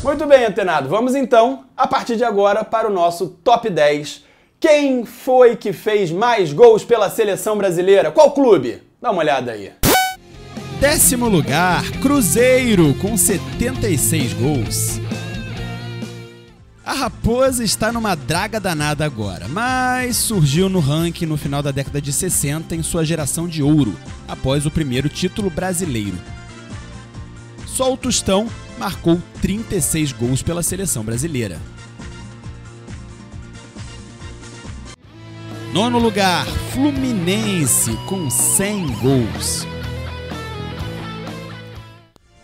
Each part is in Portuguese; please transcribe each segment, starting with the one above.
Muito bem, antenado. Vamos então, a partir de agora, para o nosso top 10. Quem foi que fez mais gols pela seleção brasileira? Qual clube? Dá uma olhada aí. 10º lugar, Cruzeiro, com 76 gols. A Raposa está numa draga danada agora, mas surgiu no ranking no final da década de 60 em sua geração de ouro, após o primeiro título brasileiro. Só o Tostão marcou 36 gols pela seleção brasileira. 9º lugar, Fluminense, com 100 gols.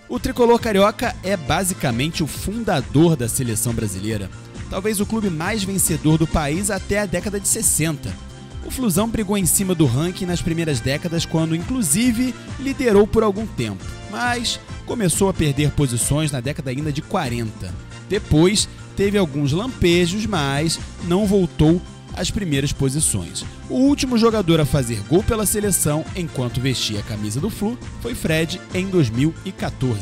O tricolor carioca é basicamente o fundador da seleção brasileira, talvez o clube mais vencedor do país até a década de 60. O Flusão brigou em cima do ranking nas primeiras décadas, quando inclusive liderou por algum tempo, mas começou a perder posições na década ainda de 40. Depois teve alguns lampejos, mas não voltou às primeiras posições. O último jogador a fazer gol pela seleção enquanto vestia a camisa do Flu foi Fred em 2014.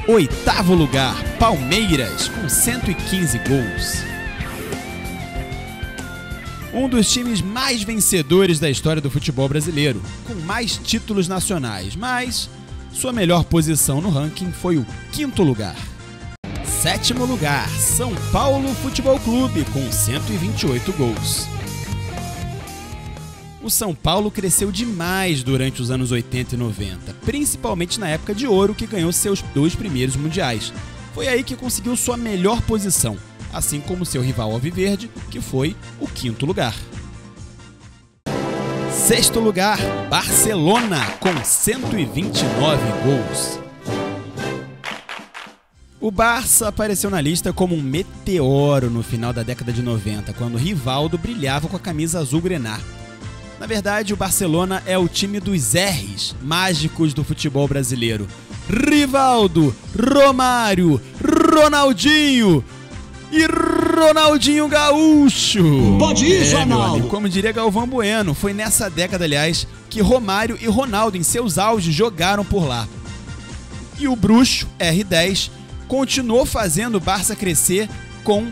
8º lugar, Palmeiras, com 115 gols. Um dos times mais vencedores da história do futebol brasileiro, com mais títulos nacionais, mas sua melhor posição no ranking foi o 5º lugar. 7º lugar, São Paulo Futebol Clube, com 128 gols. O São Paulo cresceu demais durante os anos 80 e 90, principalmente na época de ouro, que ganhou seus 2 primeiros mundiais. Foi aí que conseguiu sua melhor posição, assim como seu rival alviverde, que foi o 5º lugar. 6º lugar, Barcelona, com 129 gols. O Barça apareceu na lista como um meteoro no final da década de 90, quando Rivaldo brilhava com a camisa azul-grená. Na verdade, o Barcelona é o time dos R's mágicos do futebol brasileiro. Rivaldo, Romário, Ronaldinho e Ronaldinho Gaúcho. Pode ir, Ronaldo! Como diria Galvão Bueno, foi nessa década, aliás, que Romário e Ronaldo, em seus auges, jogaram por lá. E o bruxo, R10, continuou fazendo o Barça crescer com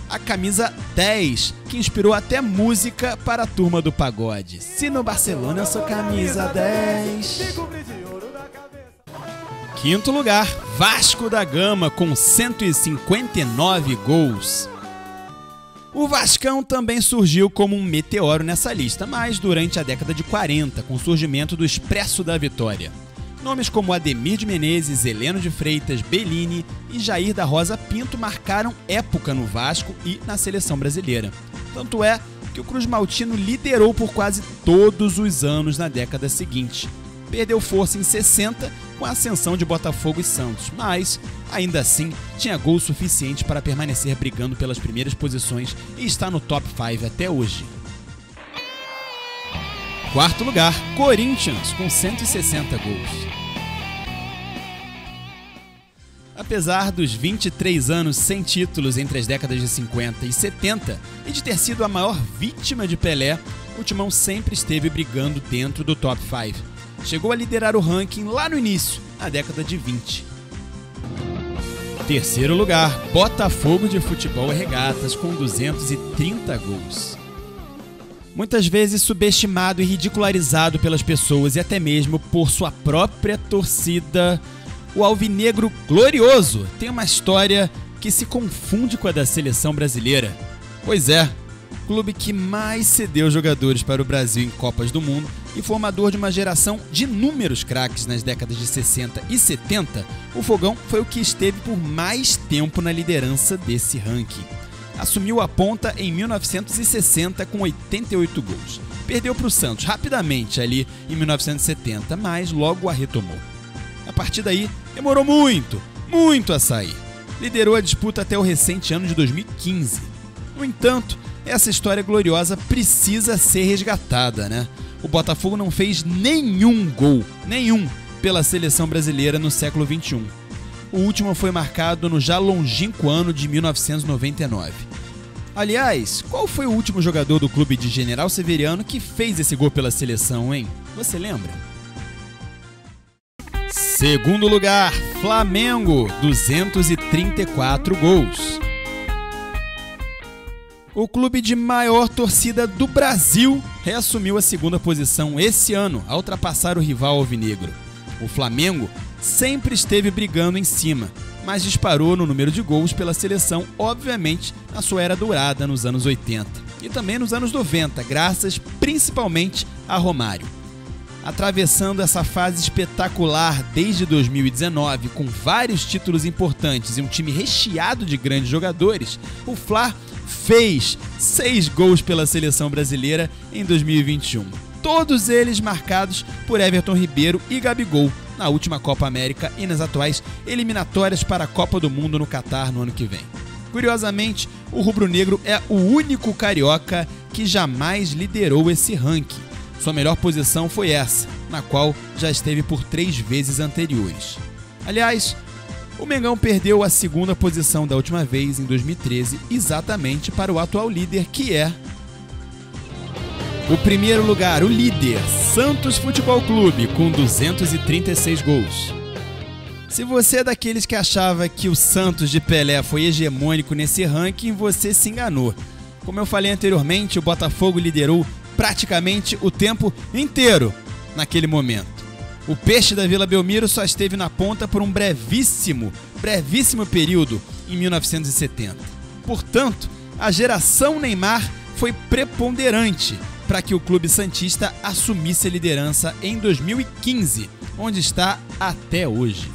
a camisa 10, que inspirou até música para a turma do pagode. Se no Barcelona eu sou camisa 10. 5º lugar, Vasco da Gama, com 159 gols. O Vascão também surgiu como um meteoro nessa lista, mas durante a década de 40, com o surgimento do Expresso da Vitória. Nomes como Ademir de Menezes, Heleno de Freitas, Bellini e Jair da Rosa Pinto marcaram época no Vasco e na seleção brasileira. Tanto é que o Cruz Maltino liderou por quase todos os anos na década seguinte. Perdeu força em 60 com a ascensão de Botafogo e Santos, mas, ainda assim, tinha gol suficiente para permanecer brigando pelas primeiras posições e está no top 5 até hoje. 4º lugar, Corinthians, com 160 gols. Apesar dos 23 anos sem títulos entre as décadas de 50 e 70 e de ter sido a maior vítima de Pelé, o Timão sempre esteve brigando dentro do top 5. Chegou a liderar o ranking lá no início, na década de 20. 3º lugar, Botafogo de Futebol e Regatas, com 230 gols. Muitas vezes subestimado e ridicularizado pelas pessoas e até mesmo por sua própria torcida, o Alvinegro Glorioso tem uma história que se confunde com a da seleção brasileira. Pois é, clube que mais cedeu jogadores para o Brasil em Copas do Mundo e formador de uma geração de inúmeros craques nas décadas de 60 e 70, o Fogão foi o que esteve por mais tempo na liderança desse ranking. Assumiu a ponta em 1960 com 88 gols. Perdeu para o Santos rapidamente ali em 1970, mas logo a retomou. A partir daí, demorou muito a sair. Liderou a disputa até o recente ano de 2015. No entanto, essa história gloriosa precisa ser resgatada, né? O Botafogo não fez nenhum gol, pela seleção brasileira no século XXI. O último foi marcado no já longínquo ano de 1999. Aliás, qual foi o último jogador do clube de General Severiano que fez esse gol pela seleção, hein? Você lembra? Segundo lugar, Flamengo, 234 gols. O clube de maior torcida do Brasil reassumiu a segunda posição esse ano, ao ultrapassar o rival alvinegro. O Flamengo sempre esteve brigando em cima, mas disparou no número de gols pela seleção, obviamente, na sua era dourada nos anos 80 e também nos anos 90, graças principalmente a Romário. Atravessando essa fase espetacular desde 2019, com vários títulos importantes e um time recheado de grandes jogadores, o Fla fez 6 gols pela seleção brasileira em 2021. Todos eles marcados por Everton Ribeiro e Gabigol na última Copa América e nas atuais eliminatórias para a Copa do Mundo no Catar no ano que vem. Curiosamente, o rubro-negro é o único carioca que jamais liderou esse ranking. Sua melhor posição foi essa, na qual já esteve por 3 vezes anteriores. Aliás, o Mengão perdeu a segunda posição da última vez, em 2013, exatamente para o atual líder, que é o primeiro lugar, o líder, Santos Futebol Clube, com 236 gols. Se você é daqueles que achava que o Santos de Pelé foi hegemônico nesse ranking, você se enganou. Como eu falei anteriormente, o Botafogo liderou praticamente o tempo inteiro naquele momento. O Peixe da Vila Belmiro só esteve na ponta por um brevíssimo período em 1970. Portanto, a geração Neymar foi preponderante para que o clube santista assumisse a liderança em 2015, onde está até hoje.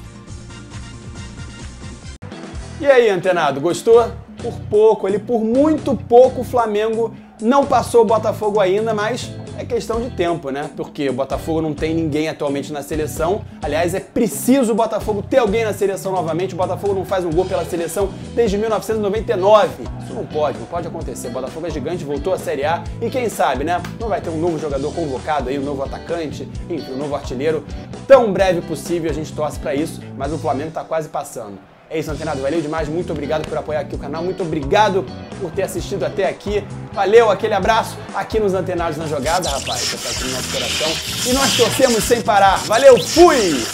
E aí, antenado, gostou? Por pouco, por muito pouco, o Flamengo não passou o Botafogo ainda, mas é questão de tempo, né? Porque o Botafogo não tem ninguém atualmente na seleção. Aliás, é preciso o Botafogo ter alguém na seleção novamente. O Botafogo não faz um gol pela seleção desde 1999. Isso não pode acontecer. O Botafogo é gigante, voltou à Série A e quem sabe, né? Não vai ter um novo jogador convocado aí, um novo atacante, enfim, um novo artilheiro. Tão breve possível, a gente torce pra isso, mas o Flamengo tá quase passando. É isso, antenado. Valeu demais. Muito obrigado por apoiar aqui o canal. Muito obrigado por ter assistido até aqui. Valeu, aquele abraço aqui nos Antenados na Jogada, rapaz. Você tá aqui no nosso coração. E nós torcemos sem parar. Valeu, fui!